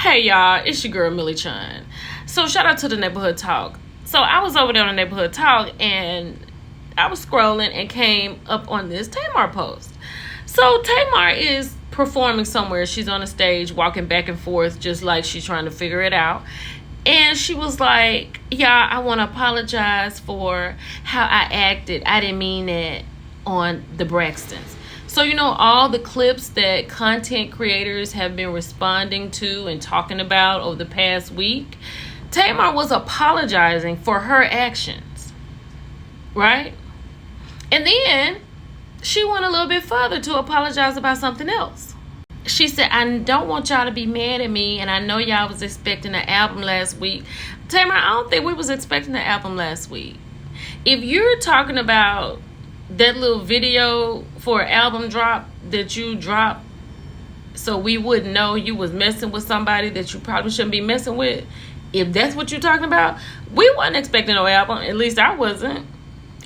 Hey y'all, it's your girl Millie Chun. So shout out to the Neighborhood Talk. So I was over there on the Neighborhood Talk and I was scrolling and came up on this Tamar post. So Tamar is performing somewhere. She's on a stage walking back and forth just like she's trying to figure it out. And she was like, yeah, I want to apologize for how I acted. I didn't mean it on the Braxtons. So, all the clips that content creators have been responding to and talking about over the past week, Tamar was apologizing for her actions, right? And then she went a little bit further to apologize about something else. She said, I don't want y'all to be mad at me, and I know y'all was expecting an album last week. Tamar, I don't think we was expecting an album last week. If you're talking about that little video for an album drop that you dropped so we wouldn't know you was messing with somebody that you probably shouldn't be messing with, if that's what you're talking about, we wasn't expecting no album. At least I wasn't.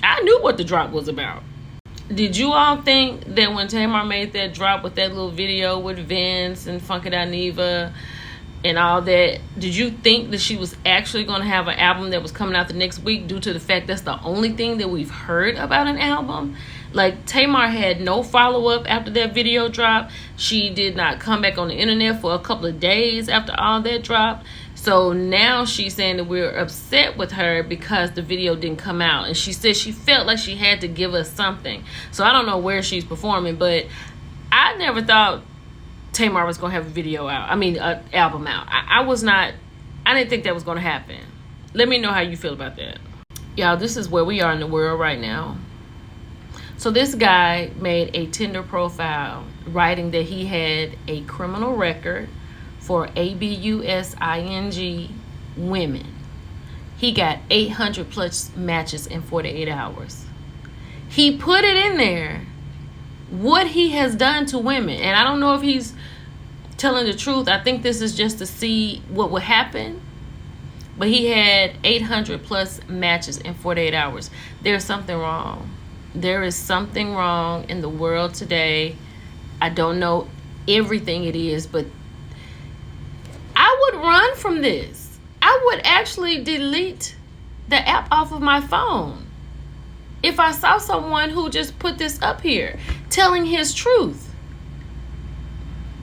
I knew what the drop was about. Did you all think that when Tamar made that drop with that little video with Vince and Funky Dineva and all that, did you think that she was actually going to have an album that was coming out the next week due to the fact that's the only thing that we've heard about an album? Like, Tamar had no follow-up after that video drop. She did not come back on the internet for a couple of days after all that dropped. So now she's saying that we're upset with her because the video didn't come out. And she said she felt like she had to give us something. So I don't know where she's performing, but I never thought Tamar was going to have a video out. An album out. I didn't think that was going to happen. Let me know how you feel about that. Y'all, this is where we are in the world right now. So this guy made a Tinder profile writing that he had a criminal record for abusing women. He got 800 plus matches in 48 hours. He put it in there what he has done to women. And I don't know if he's telling the truth. I think this is just to see what would happen. But he had 800 plus matches in 48 hours. There's something wrong. There is something wrong in the world today. I don't know everything it is, but I would run from this. I would actually delete the app off of my phone if I saw someone who just put this up here telling his truth.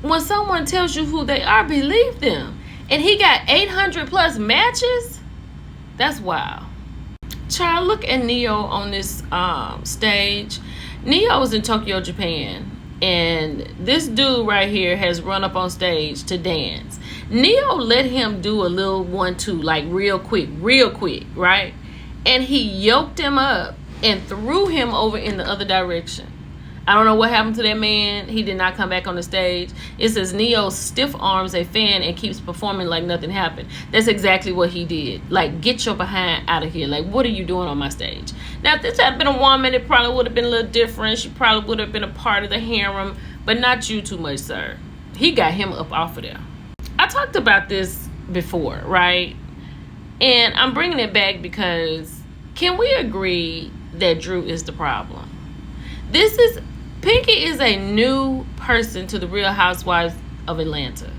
When someone tells you who they are, believe them. And he got 800 plus matches? That's wild. Child, look at Neo on this stage. Neo was in Tokyo, Japan. And this dude right here has run up on stage to dance. Neo let him do a little 1-2, like real quick, right? And he yoked him up and threw him over in the other direction. I don't know what happened to that man. He did not come back on the stage. It says Neo stiff arms a fan and keeps performing like nothing happened. That's exactly what he did. Like, get your behind out of here. Like, what are you doing on my stage? Now, if this had been a woman, it probably would have been a little different. She probably would have been a part of the harem, but not you too much, sir. He got him up off of there. I talked about this before, right? And I'm bringing it back because can we agree that Drew is the problem? Pinky is a new person to the Real Housewives of Atlanta.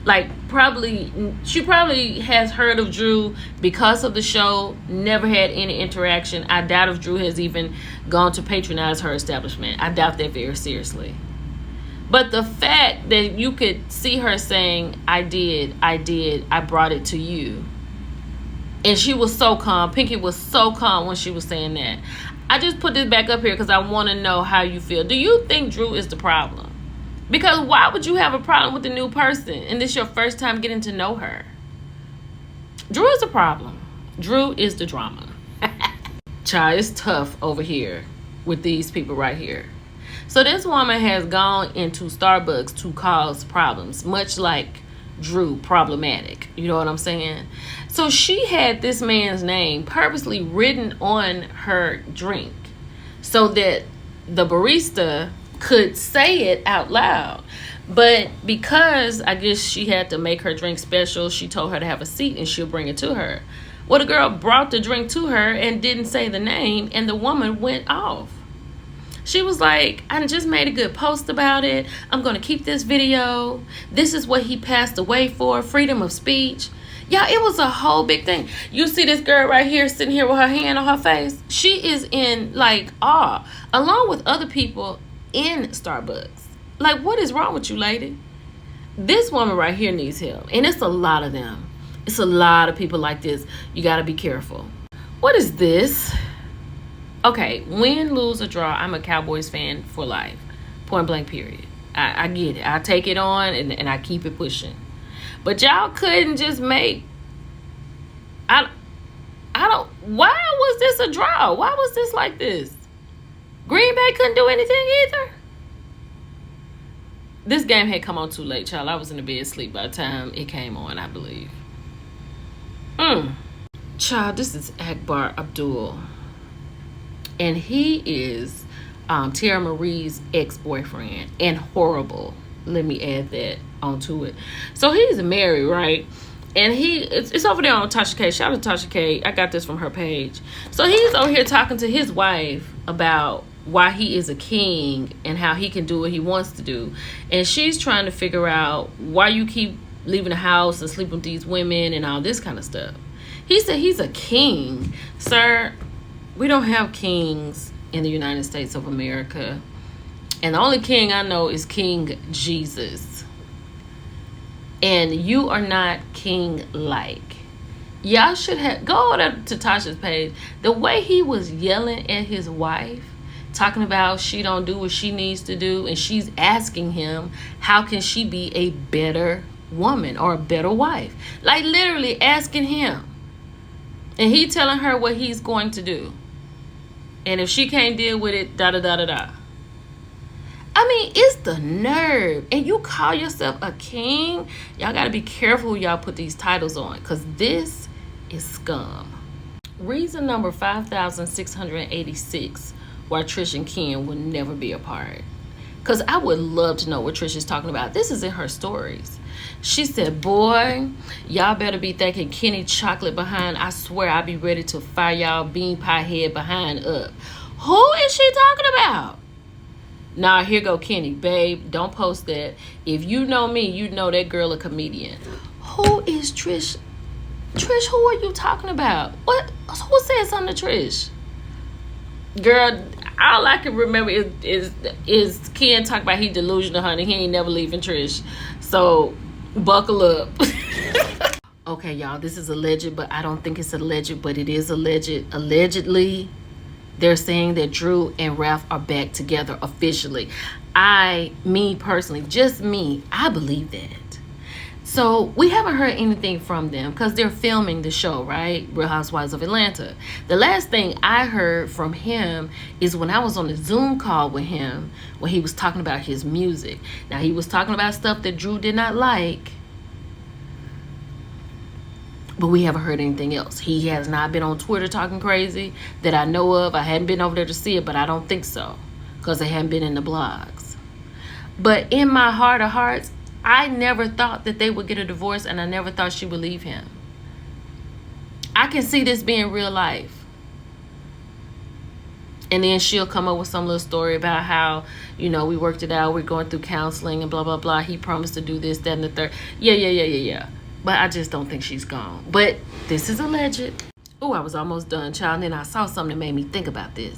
Like, she probably has heard of Drew because of the show, never had any interaction. I doubt if Drew has even gone to patronize her establishment. I doubt that very seriously. But the fact that you could see her saying, I brought it to you. And she was so calm. Pinky was so calm when she was saying that. I just put this back up here because I want to know how you feel. Do you think Drew is the problem? Because why would you have a problem with a new person and this your first time getting to know her? Drew is the problem. Drew is the drama. Child, it's tough over here with these people right here. So this woman has gone into Starbucks to cause problems, much like Drew problematic. You know what I'm saying? So she had this man's name purposely written on her drink so that the barista could say it out loud. But because I guess she had to make her drink special, she told her to have a seat and she'll bring it to her. Well, the girl brought the drink to her and didn't say the name, and the woman went off. She was like, I just made a good post about it. I'm going to keep this video. This is what he passed away for, freedom of speech. Yeah, it was a whole big thing. You see this girl right here sitting here with her hand on her face. She is in like awe, along with other people in Starbucks. Like, what is wrong with you, lady? This woman right here needs help. And it's a lot of them. It's a lot of people like this. You got to be careful. What is this? Okay, win, lose, or draw, I'm a Cowboys fan for life. Point blank, period. I get it. I take it on and I keep it pushing. But y'all couldn't just make... I don't... Why was this a draw? Why was this like this? Green Bay couldn't do anything either? This game had come on too late, child. I was in the bed asleep by the time it came on, I believe. Child, this is Akbar Abdul. And he is Tara Marie's ex-boyfriend. And horrible. Let me add that onto it. So he's married, right? And it's over there on Tasha K. Shout out to Tasha K. I got this from her page. So he's over here talking to his wife about why he is a king and how he can do what he wants to do. And she's trying to figure out why you keep leaving the house and sleeping with these women and all this kind of stuff. He said he's a king. Sir, we don't have kings in the United States of America. And the only king I know is King Jesus. And you are not king-like. Y'all should have... Go to Tasha's page. The way he was yelling at his wife, talking about she don't do what she needs to do, and she's asking him, how can she be a better woman or a better wife? Like, literally asking him. And he telling her what he's going to do. And if she can't deal with it, da-da-da-da-da. I mean, it's the nerve. And you call yourself a king? Y'all got to be careful who y'all put these titles on. Because this is scum. Reason number 5,686 why Trish and Ken will never be apart. Because I would love to know what Trish is talking about. This is in her stories. She said, boy, y'all better be thanking Kenny Chocolate behind. I swear I'll be ready to fire y'all bean pie head behind up. Who is she talking about? Nah, here go Kenny. Babe, don't post that. If you know me, you know that girl a comedian. Who is Trish? Trish, who are you talking about? What? Who said something to Trish? Girl, all I can remember is Ken talking about he delusional, honey. He ain't never leaving Trish. So... buckle up. Okay, y'all, this is alleged, but I don't think it's alleged, but it is alleged. Allegedly, they're saying that Drew and Ralph are back together officially. Me personally, just me, I believe that. So we haven't heard anything from them because they're filming the show, right? Real Housewives of Atlanta. The last thing I heard from him is when I was on the Zoom call with him when he was talking about his music. Now, he was talking about stuff that Drew did not like, but we haven't heard anything else. He has not been on Twitter talking crazy that I know of. I hadn't been over there to see it, but I don't think so because they hadn't been in the blogs. But in my heart of hearts, I never thought that they would get a divorce, and I never thought she would leave him. I can see this being real life. And then she'll come up with some little story about how, you know, we worked it out, we're going through counseling and blah, blah, blah. He promised to do this, that, and the third. Yeah. But I just don't think she's gone. But this is alleged. Oh, I was almost done, child. And then I saw something that made me think about this.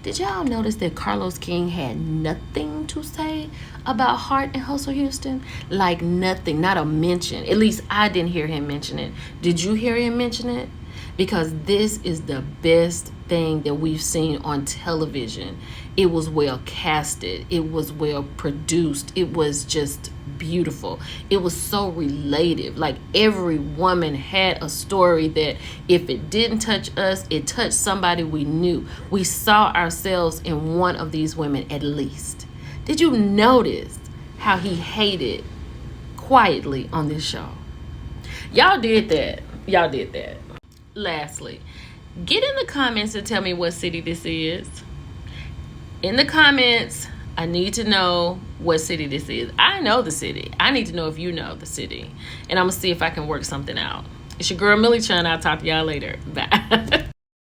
Did y'all notice that Carlos King had nothing to say about Hart and Hustle Houston? Like nothing, not a mention. At least I didn't hear him mention it. Did you hear him mention it? Because this is the best thing that we've seen on television. It was well casted. It was well produced. It was just beautiful. It was so relative. Like every woman had a story that if it didn't touch us, it touched somebody we knew. We saw ourselves in one of these women at least. Did you notice how he hated quietly on this show? Y'all did that. Y'all did that. Lastly, get in the comments and tell me what city this is. In the comments, I need to know what city this is. I know the city. I need to know if you know the city. And I'm going to see if I can work something out. It's your girl, Millie Chun. I'll talk to y'all later. Bye.